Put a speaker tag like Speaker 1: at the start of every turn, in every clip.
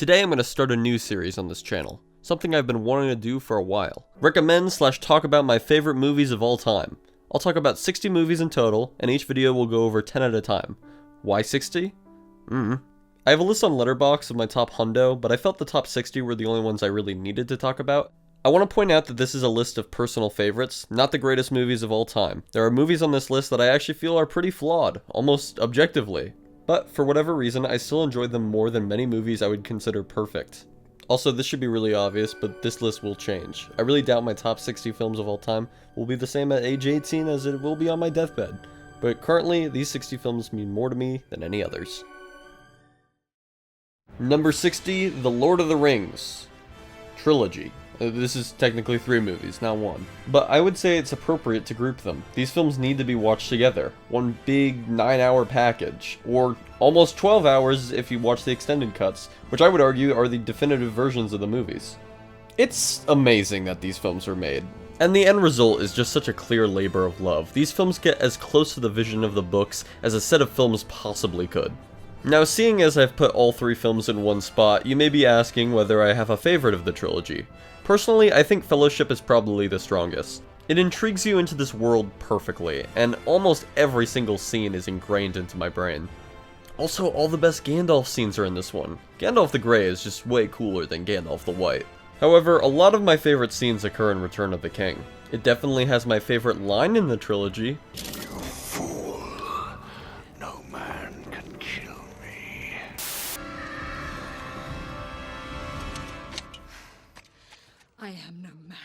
Speaker 1: Today I'm going to start a new series on this channel, something I've been wanting to do for a while. Recommend/talk about my favorite movies of all time. I'll talk about 60 movies in total, and each video will go over 10 at a time. Why 60? I have a list on Letterboxd of my top hundo, but I felt the top 60 were the only ones I really needed to talk about. I want to point out that this is a list of personal favorites, not the greatest movies of all time. There are movies on this list that I actually feel are pretty flawed, almost objectively. But for whatever reason, I still enjoy them more than many movies I would consider perfect. Also, this should be really obvious, but this list will change. I really doubt my top 60 films of all time will be the same at age 18 as it will be on my deathbed. But currently, these 60 films mean more to me than any others. Number 60, The Lord of the Rings Trilogy. This is technically 3 movies, not 1. But I would say it's appropriate to group them. These films need to be watched together. One big 9-hour package. Or almost 12 hours if you watch the extended cuts, which I would argue are the definitive versions of the movies. It's amazing that these films were made. And the end result is just such a clear labor of love. These films get as close to the vision of the books as a set of films possibly could. Now, seeing as I've put all 3 films in one spot, you may be asking whether I have a favorite of the trilogy. Personally, I think Fellowship is probably the strongest. It intrigues you into this world perfectly, and almost every single scene is ingrained into my brain. Also, all the best Gandalf scenes are in this one. Gandalf the Grey is just way cooler than Gandalf the White. However, a lot of my favorite scenes occur in Return of the King. It definitely has my favorite line in the trilogy.
Speaker 2: I am no man.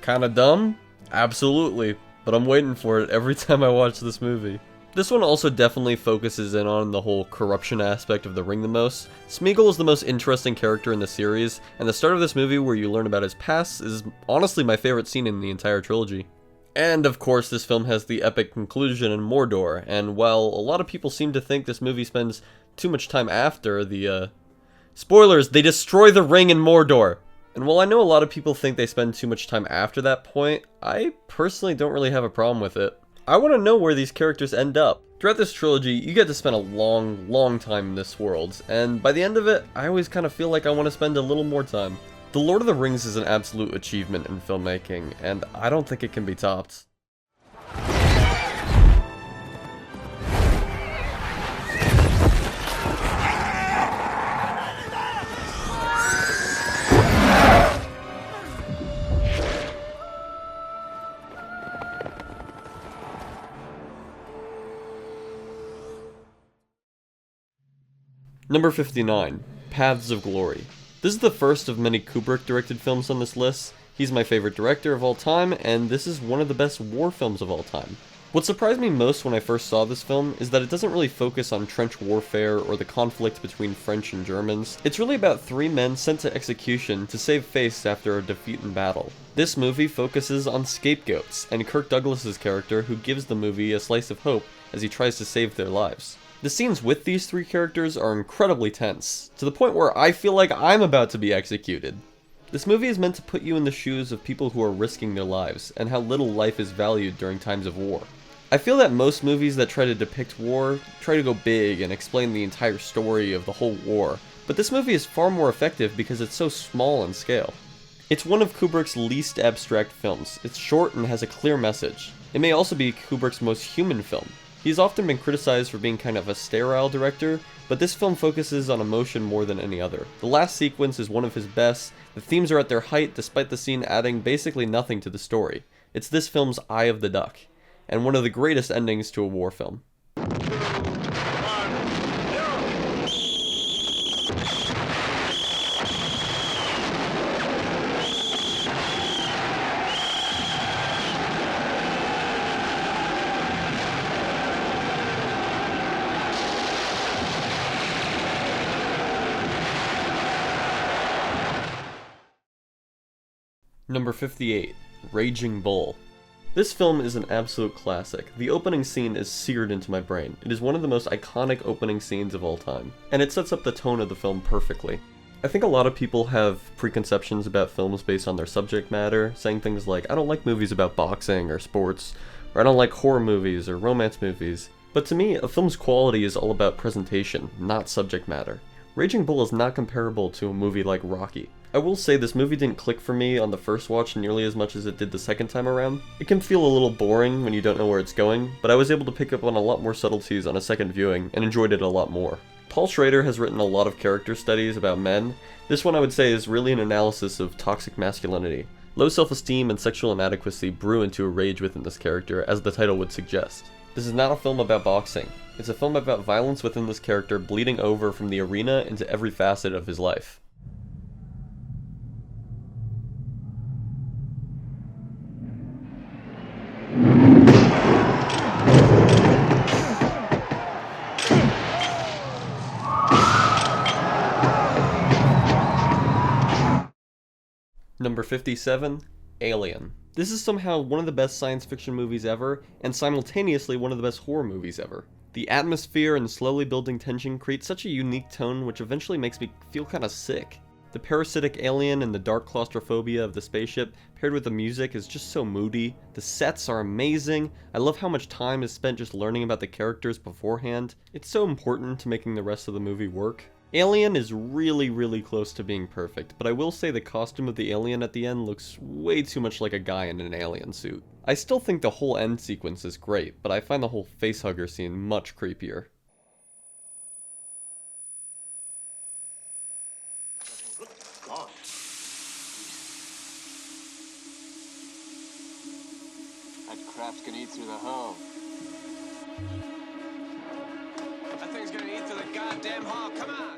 Speaker 1: Kinda dumb? Absolutely, but I'm waiting for it every time I watch this movie. This one also definitely focuses in on the whole corruption aspect of the ring the most. Smeagol is the most interesting character in the series, and the start of this movie where you learn about his past is honestly my favorite scene in the entire trilogy. And of course, this film has the epic conclusion in Mordor, and while a lot of people seem to think this movie spends too much time after the, spoilers, they destroy the ring in Mordor! And while I know a lot of people think they spend too much time after that point, I personally don't really have a problem with it. I want to know where these characters end up. Throughout this trilogy, you get to spend a long time in this world, and by the end of it, I always kind of feel like I want to spend a little more time. The Lord of the Rings is an absolute achievement in filmmaking, and I don't think it can be topped. Number 59, Paths of Glory. This is the first of many Kubrick-directed films on this list. He's my favorite director of all time, and this is one of the best war films of all time. What surprised me most when I first saw this film is that it doesn't really focus on trench warfare or the conflict between French and Germans. It's really about 3 men sent to execution to save face after a defeat in battle. This movie focuses on scapegoats, and Kirk Douglas's character who gives the movie a slice of hope as he tries to save their lives. The scenes with these 3 characters are incredibly tense, to the point where I feel like I'm about to be executed. This movie is meant to put you in the shoes of people who are risking their lives, and how little life is valued during times of war. I feel that most movies that try to depict war try to go big and explain the entire story of the whole war, but this movie is far more effective because it's so small in scale. It's one of Kubrick's least abstract films. It's short and has a clear message. It may also be Kubrick's most human film. He's often been criticized for being kind of a sterile director, but this film focuses on emotion more than any other. The last sequence is one of his best, the themes are at their height despite the scene adding basically nothing to the story. It's this film's Eye of the Duck, and one of the greatest endings to a war film. Number 58, Raging Bull. This film is an absolute classic. The opening scene is seared into my brain. It is one of the most iconic opening scenes of all time, and it sets up the tone of the film perfectly. I think a lot of people have preconceptions about films based on their subject matter, saying things like, I don't like movies about boxing or sports, or I don't like horror movies or romance movies. But to me, a film's quality is all about presentation, not subject matter. Raging Bull is not comparable to a movie like Rocky. I will say this movie didn't click for me on the first watch nearly as much as it did the second time around. It can feel a little boring when you don't know where it's going, but I was able to pick up on a lot more subtleties on a second viewing and enjoyed it a lot more. Paul Schrader has written a lot of character studies about men. This one I would say is really an analysis of toxic masculinity. Low self-esteem and sexual inadequacy brew into a rage within this character, as the title would suggest. This is not a film about boxing. It's a film about violence within this character bleeding over from the arena into every facet of his life. Number 57, Alien. This is somehow one of the best science fiction movies ever, and simultaneously one of the best horror movies ever. The atmosphere and slowly building tension create such a unique tone which eventually makes me feel kinda sick. The parasitic alien and the dark claustrophobia of the spaceship, paired with the music, is just so moody. The sets are amazing. I love how much time is spent just learning about the characters beforehand. It's so important to making the rest of the movie work. Alien is really close to being perfect, but I will say the costume of the alien at the end looks way too much like a guy in an alien suit. I still think the whole end sequence is great, but I find the whole facehugger scene much creepier.
Speaker 3: That crap's gonna eat through the hull. That thing's gonna eat through the goddamn hull, come on!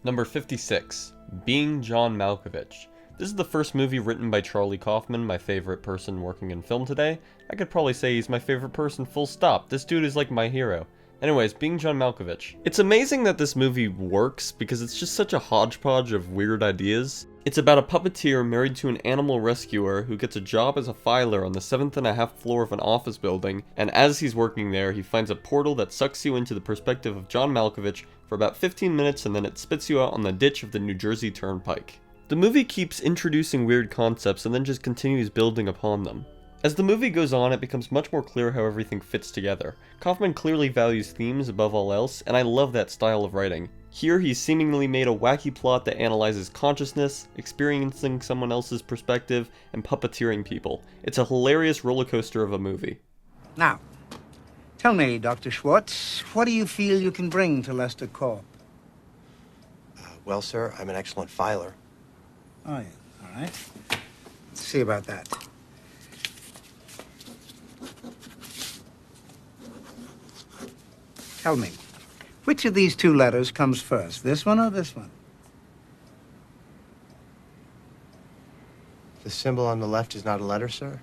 Speaker 1: Number 56, Being John Malkovich. This is the first movie written by Charlie Kaufman, my favorite person working in film today. I could probably say he's my favorite person, full stop. This dude is like my hero. Anyways, Being John Malkovich. It's amazing that this movie works because it's just such a hodgepodge of weird ideas. It's about a puppeteer married to an animal rescuer who gets a job as a filer on the 7th floor of an office building, and as he's working there, he finds a portal that sucks you into the perspective of John Malkovich for about 15 minutes, and then it spits you out on the ditch of the New Jersey Turnpike. The movie keeps introducing weird concepts and then just continues building upon them. As the movie goes on, it becomes much more clear how everything fits together. Kaufman clearly values themes above all else, and I love that style of writing. Here, he's seemingly made a wacky plot that analyzes consciousness, experiencing someone else's perspective, and puppeteering people. It's a hilarious roller coaster of a movie.
Speaker 4: Now, tell me, Dr. Schwartz, what do you feel you can bring to Lester Corp?
Speaker 5: Well, sir, I'm an excellent filer.
Speaker 4: Oh, yeah. All right. Let's see about that. Tell me, which of these two letters comes first, this one or this one?
Speaker 5: The symbol on the left is not a letter, sir?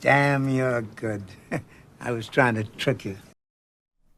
Speaker 4: Damn, you're good. I was trying to trick you.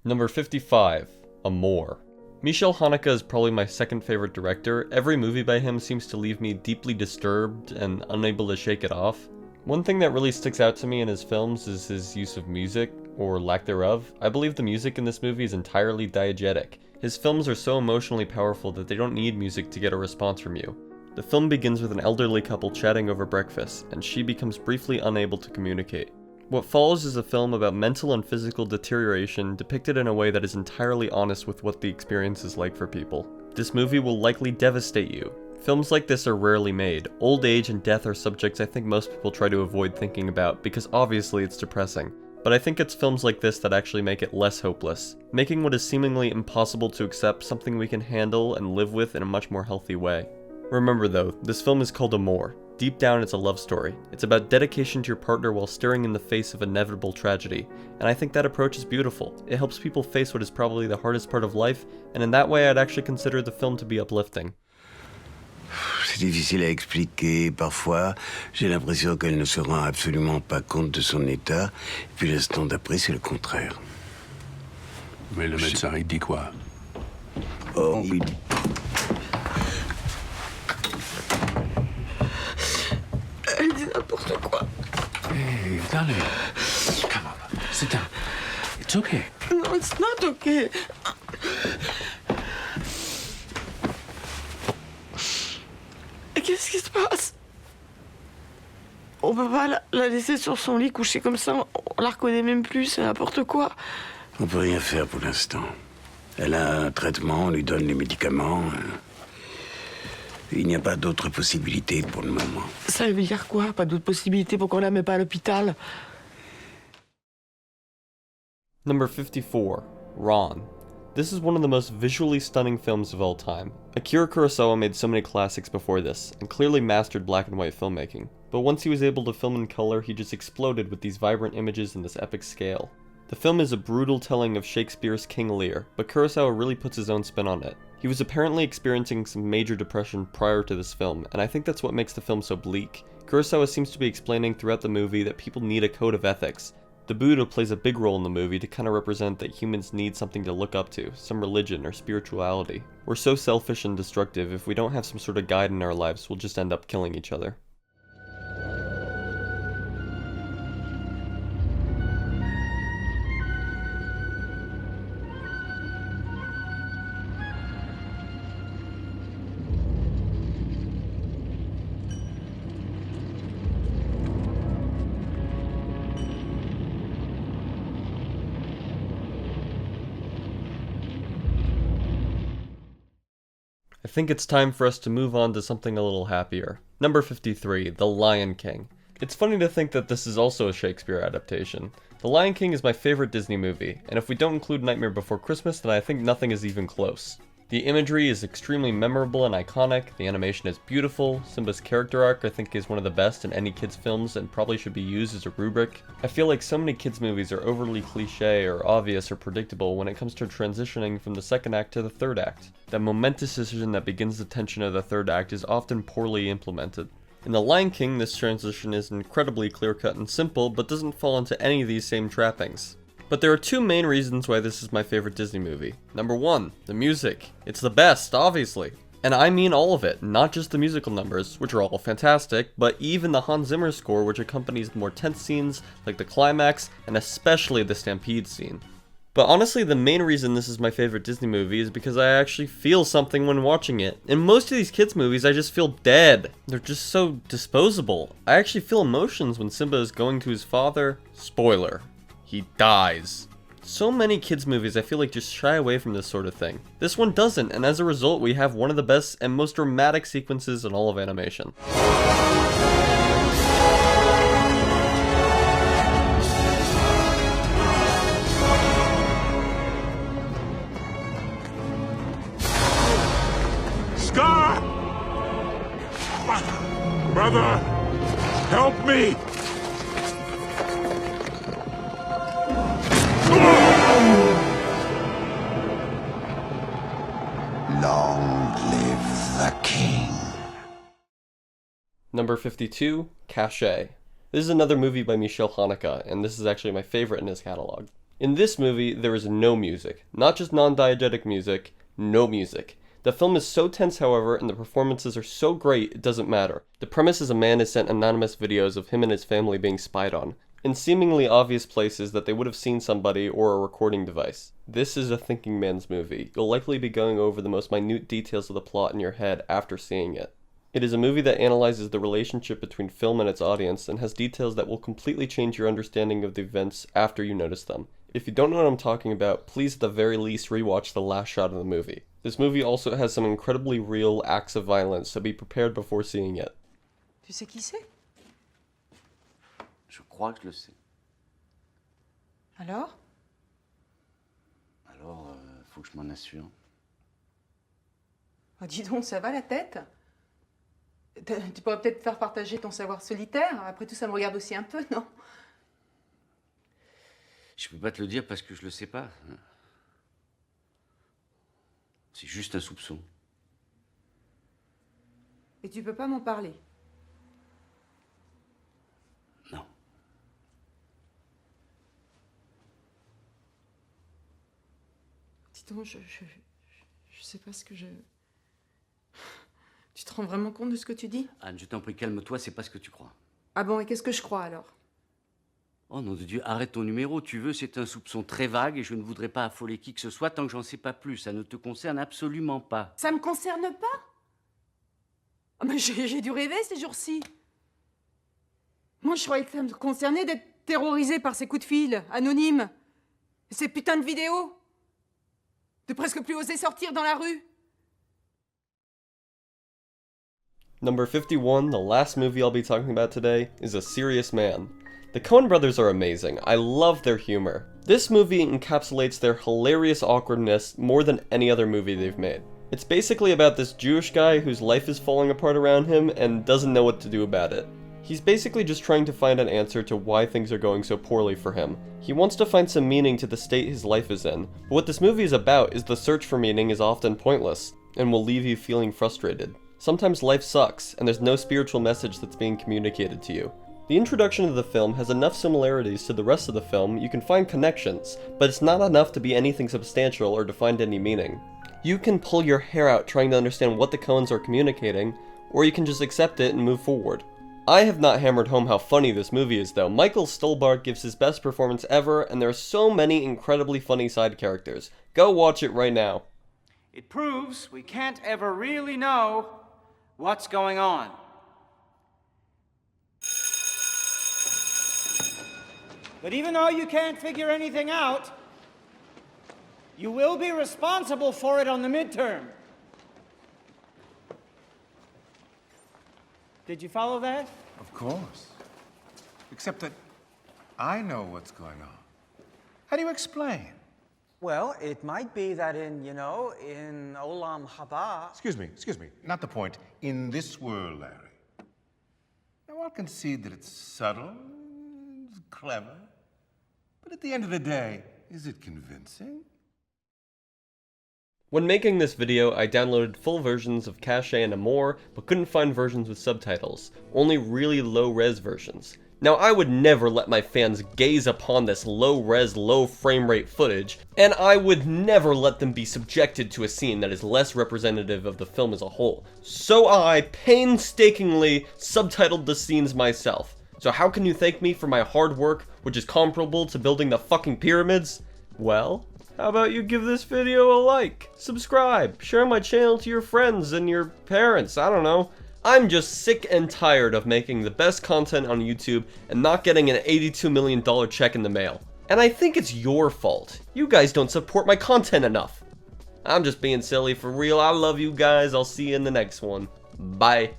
Speaker 1: Number 55, Amour. Michel Haneke is probably my second favorite director. Every movie by him seems to leave me deeply disturbed and unable to shake it off. One thing that really sticks out to me in his films is his use of music, or lack thereof. I believe the music in this movie is entirely diegetic. His films are so emotionally powerful that they don't need music to get a response from you. The film begins with an elderly couple chatting over breakfast, and she becomes briefly unable to communicate. What follows is a film about mental and physical deterioration depicted in a way that is entirely honest with what the experience is like for people. This movie will likely devastate you. Films like this are rarely made. Old age and death are subjects I think most people try to avoid thinking about because obviously it's depressing. But I think it's films like this that actually make it less hopeless, making what is seemingly impossible to accept something we can handle and live with in a much more healthy way. Remember though, this film is called Amour. Deep down it's a love story. It's about dedication to your partner while staring in the face of inevitable tragedy, and I think that approach is beautiful. It helps people face what is probably the hardest part of life, and in that way I'd actually consider the film to be uplifting.
Speaker 6: C'est difficile à expliquer. Parfois, j'ai l'impression qu'elle ne se rend absolument pas compte de son état. Puis l'instant d'après, c'est le contraire.
Speaker 7: Mais le médecin, il dit quoi?
Speaker 6: Oh, oui.
Speaker 2: Elle dit n'importe quoi.
Speaker 7: Hey, darling. Come on. Sit down. It's okay.
Speaker 2: No, it's not okay. Qu'est-ce qui se passe? On peut pas la laisser sur son lit couchée comme ça, on la reconnaît même plus, c'est n'importe quoi.
Speaker 6: On peut rien faire pour l'instant. Elle a un traitement, on lui donne les médicaments. Il n'y a pas d'autre possibilité pour le moment.
Speaker 2: Ça veut dire quoi? Pas d'autre possibilité pour qu'on la met pas à l'hôpital?
Speaker 1: Number 54, Ron. This is one of the most visually stunning films of all time. Akira Kurosawa made so many classics before this, and clearly mastered black and white filmmaking. But once he was able to film in color, he just exploded with these vibrant images and this epic scale. The film is a brutal telling of Shakespeare's King Lear, but Kurosawa really puts his own spin on it. He was apparently experiencing some major depression prior to this film, and I think that's what makes the film so bleak. Kurosawa seems to be explaining throughout the movie that people need a code of ethics. The Buddha plays a big role in the movie to kind of represent that humans need something to look up to, some religion or spirituality. We're so selfish and destructive, if we don't have some sort of guide in our lives, we'll just end up killing each other. I think it's time for us to move on to something a little happier. Number 53, The Lion King. It's funny to think that this is also a Shakespeare adaptation. The Lion King is my favorite Disney movie, and if we don't include Nightmare Before Christmas, then I think nothing is even close. The imagery is extremely memorable and iconic, the animation is beautiful, Simba's character arc I think is one of the best in any kids films and probably should be used as a rubric. I feel like so many kids movies are overly cliche or obvious or predictable when it comes to transitioning from the second act to the third act. That momentous decision that begins the tension of the third act is often poorly implemented. In The Lion King, this transition is incredibly clear-cut and simple, but doesn't fall into any of these same trappings. But there are two main reasons why this is my favorite Disney movie. Number one, the music. It's the best, obviously. And I mean all of it, not just the musical numbers, which are all fantastic, but even the Hans Zimmer score, which accompanies more tense scenes, like the climax, and especially the stampede scene. But honestly, the main reason this is my favorite Disney movie is because I actually feel something when watching it. In most of these kids movies, I just feel dead. They're just so disposable. I actually feel emotions when Simba is going to his father. Spoiler. He dies. So many kids movies I feel like just shy away from this sort of thing. This one doesn't, and as a result we have one of the best and most dramatic sequences in all of animation.
Speaker 8: Scar! Brother! Help me!
Speaker 6: Long live the king.
Speaker 1: Number 52, Caché. This is another movie by Michel Haneke, and this is actually my favorite in his catalog. In this movie, there is no music. Not just non-diegetic music, no music. The film is so tense, however, and the performances are so great, it doesn't matter. The premise is a man is sent anonymous videos of him and his family being spied on, in seemingly obvious places that they would have seen somebody or a recording device. This is a thinking man's movie. You'll likely be going over the most minute details of the plot in your head after seeing it. It is a movie that analyzes the relationship between film and its audience and has details that will completely change your understanding of the events after you notice them. If you don't know what I'm talking about, please at the very least rewatch the last shot of the movie. This movie also has some incredibly real acts of violence, so be prepared before seeing it.
Speaker 9: Tu sais qui c'est?
Speaker 10: Je crois que je le sais.
Speaker 9: Alors?
Speaker 10: Alors, faut que je m'en assure.
Speaker 9: Oh, dis donc, ça va la tête? Tu pourrais peut-être faire partager ton savoir solitaire. Après tout, ça me regarde aussi un peu, non?
Speaker 10: Je peux pas te le dire parce que je le sais pas. C'est juste un soupçon.
Speaker 9: Et tu peux pas m'en parler?
Speaker 10: Non.
Speaker 9: Dis donc, je sais pas ce que je... Tu te rends vraiment compte de ce que tu dis?
Speaker 10: Anne, je t'en prie, calme-toi, c'est pas ce que tu crois.
Speaker 9: Ah bon, et qu'est-ce que je crois alors?
Speaker 10: Oh nom de Dieu, arrête ton numéro, tu veux, c'est un soupçon très vague et je ne voudrais pas affoler qui que ce soit tant que j'en sais pas plus. Ça ne te concerne absolument pas.
Speaker 9: Ça me concerne pas? Oh, mais j'ai dû rêver ces jours-ci. Moi, je croyais que ça me concernait d'être terrorisé par ces coups de fil, anonymes. Ces putains de vidéos. De presque plus oser sortir dans la rue.
Speaker 1: Number 51, the last movie I'll be talking about today, is A Serious Man. The Coen brothers are amazing. I love their humor. This movie encapsulates their hilarious awkwardness more than any other movie they've made. It's basically about this Jewish guy whose life is falling apart around him and doesn't know what to do about it. He's basically just trying to find an answer to why things are going so poorly for him. He wants to find some meaning to the state his life is in, but what this movie is about is the search for meaning is often pointless, and will leave you feeling frustrated. Sometimes life sucks, and there's no spiritual message that's being communicated to you. The introduction of the film has enough similarities to the rest of the film you can find connections, but it's not enough to be anything substantial or to find any meaning. You can pull your hair out trying to understand what the Coens are communicating, or you can just accept it and move forward. I have not hammered home how funny this movie is though. Michael Stolbart gives his best performance ever, and there are so many incredibly funny side characters. Go watch it right now.
Speaker 11: It proves we can't ever really know what's going on. But even though you can't figure anything out, you will be responsible for it on the midterm. Did you follow that?
Speaker 8: Of course. Except that I know what's going on. How do you explain?
Speaker 11: Well, it might be that in Olam Haba...
Speaker 8: Excuse me. Not the point. In this world, Larry. Now, I'll concede that it's subtle, it's clever. But at the end of the day, is it convincing?
Speaker 1: When making this video, I downloaded full versions of Caché and Amour, but couldn't find versions with subtitles, only really low-res versions. Now, I would never let my fans gaze upon this low-res, low-frame-rate footage, and I would never let them be subjected to a scene that is less representative of the film as a whole. So I painstakingly subtitled the scenes myself. So how can you thank me for my hard work, which is comparable to building the fucking pyramids? Well, how about you give this video a like, subscribe, share my channel to your friends and your parents, I don't know. I'm just sick and tired of making the best content on YouTube and not getting an $82 million check in the mail. And I think it's your fault. You guys don't support my content enough. I'm just being silly for real. I love you guys. I'll see you in the next one. Bye.